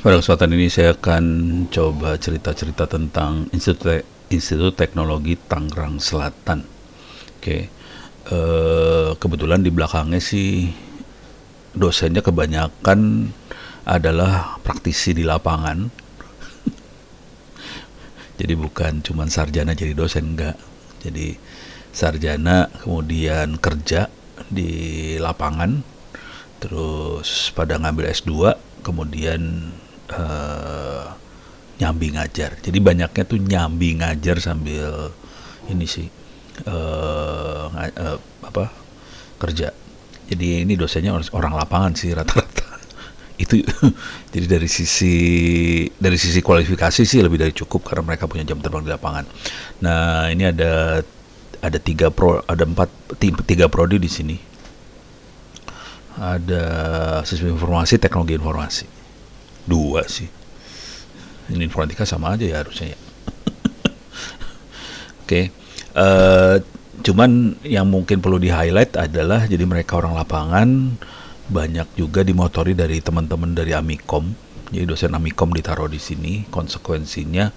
Pada kesempatan ini saya akan coba cerita-cerita tentang Institut Teknologi Tangerang Selatan. Oke, kebetulan di belakangnya sih dosennya kebanyakan adalah praktisi di lapangan. Jadi bukan cuma sarjana jadi dosen, enggak. Jadi sarjana kemudian kerja di lapangan, terus pada ngambil S2, kemudian eh, nyambi ngajar. Jadi banyaknya tuh nyambi ngajar sambil ini sih apa, kerja. Jadi ini dosennya orang lapangan sih rata-rata. Itu jadi dari sisi kualifikasi sih lebih dari cukup karena mereka punya jam terbang di lapangan. Nah, ini ada tiga prodi di sini. Ada sistem informasi, teknologi informasi. Dua sih. Ini informatika sama aja ya harusnya ya. Oke. Cuman yang mungkin perlu di highlight adalah jadi mereka orang lapangan, banyak juga dimotori dari teman-teman dari Amikom. Jadi dosen Amikom ditaruh di sini. Konsekuensinya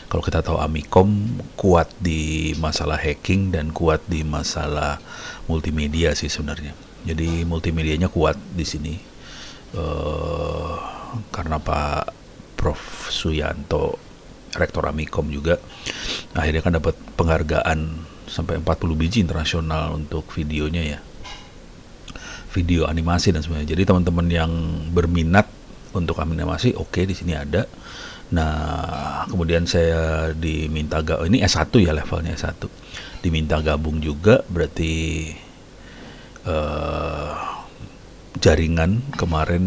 kalau kita tahu Amikom kuat di masalah hacking dan kuat di masalah multimedia sih sebenarnya. Jadi multimedianya kuat di sini. Karena Pak Prof Suyanto, rektor Amikom juga, akhirnya kan dapat penghargaan sampai 40 biji internasional untuk videonya ya, video animasi dan sebagainya. Jadi teman-teman yang berminat untuk animasi, oke, di sini ada. Nah, kemudian saya diminta ini S1 ya, levelnya S1. Diminta gabung juga, berarti jaringan kemarin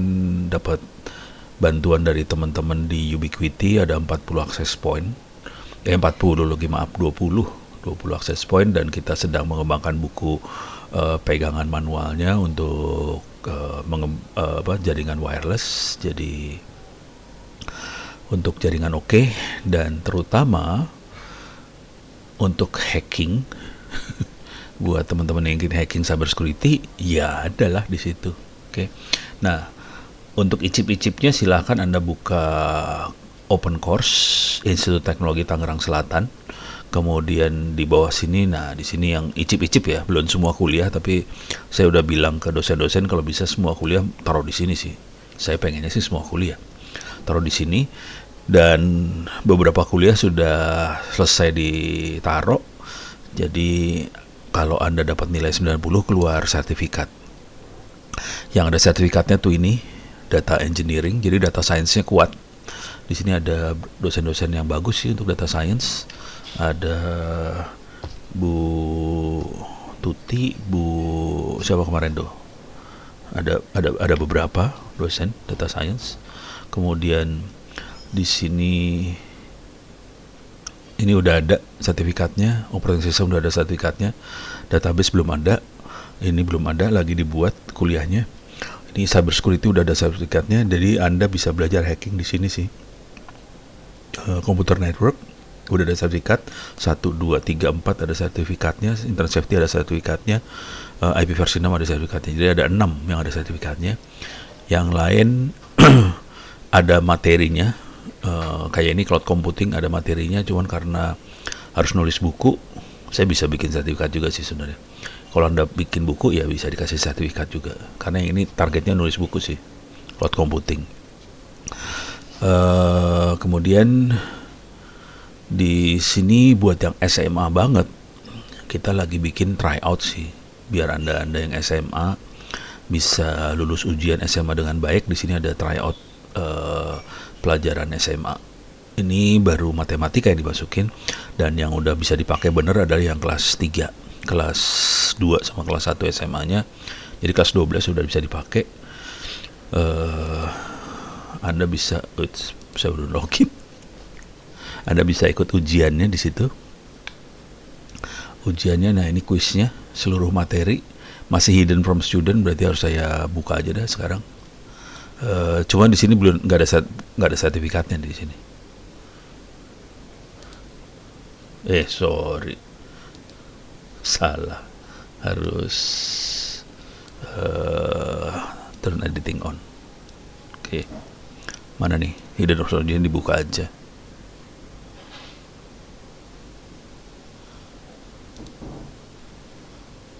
dapat bantuan dari teman-teman di Ubiquiti, ada 40 access point. 40 lagi, maaf, 20 access point, dan kita sedang mengembangkan buku pegangan manualnya untuk jaringan wireless. Jadi untuk jaringan oke, dan terutama untuk hacking buat teman-teman yang ingin hacking cyber security ya adalah di situ. Oke. Nah, untuk icip-icipnya silahkan Anda buka open course Institut Teknologi Tangerang Selatan. Kemudian di bawah sini, nah di sini yang icip-icip ya, belum semua kuliah, tapi saya udah bilang ke dosen-dosen kalau bisa semua kuliah taruh di sini sih. Saya pengennya sih semua kuliah taruh di sini, dan beberapa kuliah sudah selesai ditaruh. Jadi kalau Anda dapat nilai 90 keluar sertifikat. Yang ada sertifikatnya tuh ini data engineering, jadi data science-nya kuat. Di sini ada dosen-dosen yang bagus sih untuk data science. Ada Bu Tuti, Bu siapa kemarin tuh? Ada beberapa dosen data science. Kemudian di sini ini udah ada sertifikatnya, operating system udah ada sertifikatnya, database belum ada, ini belum ada, lagi dibuat kuliahnya. Ini cyber security udah ada sertifikatnya, jadi Anda bisa belajar hacking di sini sih. Computer network udah ada sertifikat 1, 2, 3, 4 ada sertifikatnya, internet safety ada sertifikatnya, IP versi 6 ada sertifikatnya. Jadi ada 6 yang ada sertifikatnya. Yang lain ada materinya. Kayak ini cloud computing ada materinya, cuman karena harus nulis buku, saya bisa bikin sertifikat juga sih sebenarnya. Kalau Anda bikin buku ya bisa dikasih sertifikat juga, karena yang ini targetnya nulis buku sih, cloud computing. Kemudian di sini buat yang SMA banget, kita lagi bikin tryout sih, biar anda yang SMA bisa lulus ujian SMA dengan baik. Di sini ada tryout pelajaran SMA. Ini baru matematika yang dimasukin, dan yang udah bisa dipakai bener adalah yang kelas 3, kelas 2 sama kelas 1 SMA-nya. Jadi kelas 12 sudah bisa dipakai. Anda bisa, saya udah login. Anda bisa ikut ujiannya di situ. Ujiannya, nah ini kuisnya, seluruh materi masih hidden from student, berarti harus saya buka aja dah sekarang. Cuman di sini belum nggak ada sertifikatnya di sini. Sorry, salah, harus turn editing on. Oke. Mana nih? Hidden Audience dibuka aja.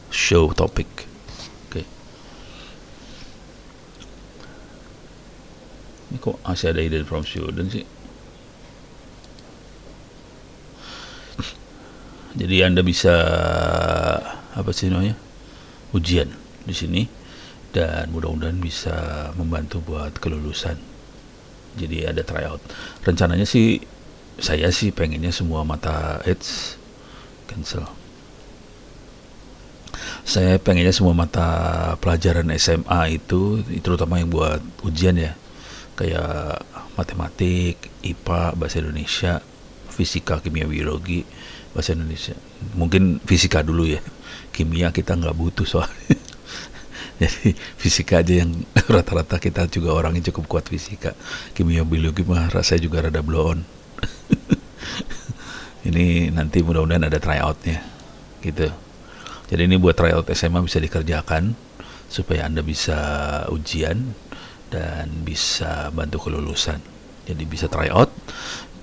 Show topic. Oke. Ini kok masih ada hidden from student sih? Jadi Anda bisa apa sih namanya? Ujian di sini dan mudah-mudahan bisa membantu buat kelulusan. Jadi ada tryout. Rencananya sih saya sih pengennya semua mata cancel. Saya pengennya semua mata pelajaran SMA itu terutama yang buat ujian ya, kayak matematik, IPA, bahasa Indonesia, fisika, kimia, biologi, bahasa Indonesia. Mungkin fisika dulu ya, kimia kita nggak butuh soalnya. Jadi fisika aja yang rata-rata kita juga orangnya cukup kuat fisika. Kimia, biologi mah rasanya juga rada blow on. Ini nanti mudah-mudahan ada tryoutnya gitu. Jadi ini buat tryout SMA bisa dikerjakan supaya Anda bisa ujian dan bisa bantu kelulusan. Jadi bisa tryout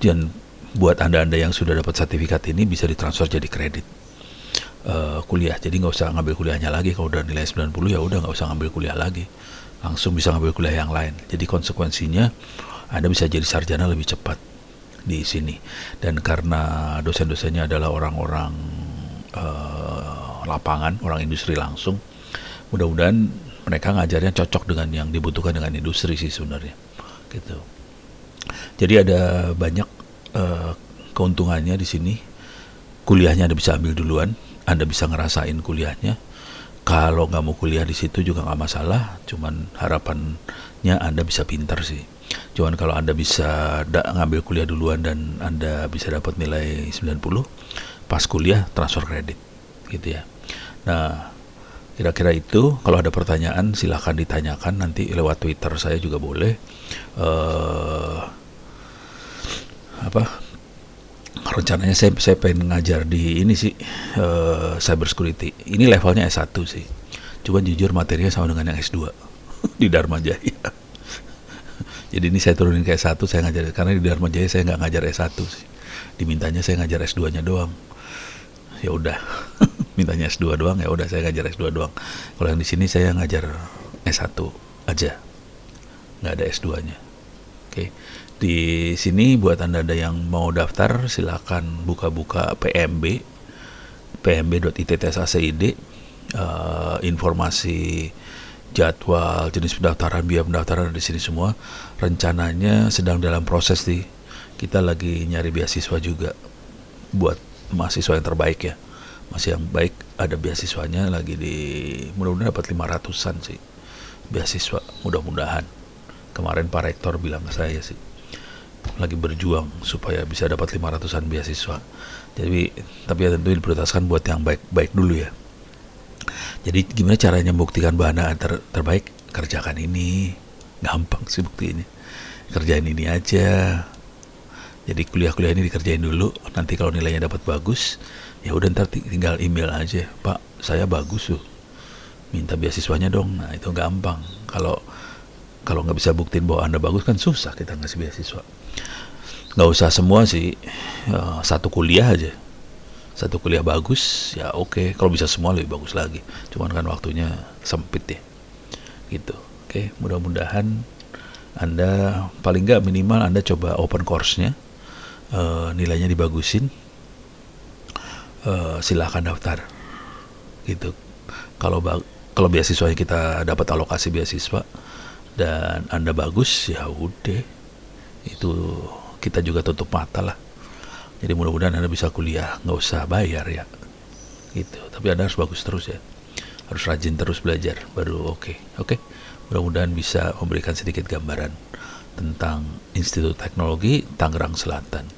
dan buat Anda-Anda yang sudah dapat sertifikat ini bisa ditransfer jadi kredit kuliah. Jadi nggak usah ngambil kuliahnya lagi. Kalau udah nilai 90 ya udah nggak usah ngambil kuliah lagi, langsung bisa ngambil kuliah yang lain. Jadi konsekuensinya Anda bisa jadi sarjana lebih cepat di sini. Dan karena dosen-dosennya adalah orang-orang lapangan, orang industri langsung, mudah-mudahan mereka ngajarnya cocok dengan yang dibutuhkan dengan industri sih sebenarnya gitu. Jadi ada banyak keuntungannya di sini. Kuliahnya Anda bisa ambil duluan, Anda bisa ngerasain kuliahnya. Kalau nggak mau kuliah di situ juga nggak masalah, cuman harapannya Anda bisa pintar sih. Cuman kalau Anda bisa ngambil kuliah duluan dan Anda bisa dapat nilai 90, pas kuliah transfer kredit gitu ya. Nah, kira-kira itu. Kalau ada pertanyaan silahkan ditanyakan nanti lewat Twitter saya juga boleh. Rencananya saya pengen ngajar di ini sih, cyber security. Ini levelnya S1 sih. Cuman jujur materinya sama dengan yang S2 di Dharma Jaya. Jadi ini saya turunin ke S1, saya ngajar karena di Dharma Jaya saya nggak ngajar S1 sih. Dimintanya saya ngajar S2-nya doang. Ya udah. Mintanya S2 doang, ya udah saya ngajar S2 doang. Kalau yang di sini saya ngajar S1 aja. Nggak ada S2-nya. Oke. Di sini buat Anda yang mau daftar silakan buka-buka PMB pmb.ittsaCid, informasi jadwal, jenis pendaftaran, biaya pendaftaran di sini semua. Rencananya sedang dalam proses nih. Kita lagi nyari beasiswa juga buat mahasiswa yang terbaik ya. Masih yang baik ada beasiswanya lagi mudah-mudahan dapat 500-an sih beasiswa, mudah-mudahan. Kemarin Pak Rektor bilang ke saya sih lagi berjuang supaya bisa dapat 500-an beasiswa. Jadi tapi ya tentu diprioritaskan buat yang baik-baik dulu ya. Jadi gimana caranya membuktikan bahwa terbaik? Kerjakan ini, gampang sih buktinya. Kerjain ini aja. Jadi kuliah-kuliah ini dikerjain dulu. Nanti kalau nilainya dapat bagus, ya udah ntar tinggal email aja, Pak saya bagus tuh, minta beasiswanya dong. Nah itu gampang. Kalau nggak bisa buktiin bahwa Anda bagus kan susah kita ngasih beasiswa. Nggak usah semua sih, satu kuliah aja, satu kuliah bagus ya oke. Kalau bisa semua lebih bagus lagi, cuman kan waktunya sempit ya gitu. Oke, mudah-mudahan Anda paling nggak minimal Anda coba open course-nya, nilainya dibagusin, silahkan daftar gitu. Kalau beasiswanya kita dapat alokasi beasiswa dan Anda bagus ya udah, itu kita juga tutup mata lah. Jadi mudah-mudahan Anda bisa kuliah nggak usah bayar ya gitu. Tapi Anda harus bagus terus ya, harus rajin terus belajar baru oke. Mudah-mudahan bisa memberikan sedikit gambaran tentang Institut Teknologi Tangerang Selatan.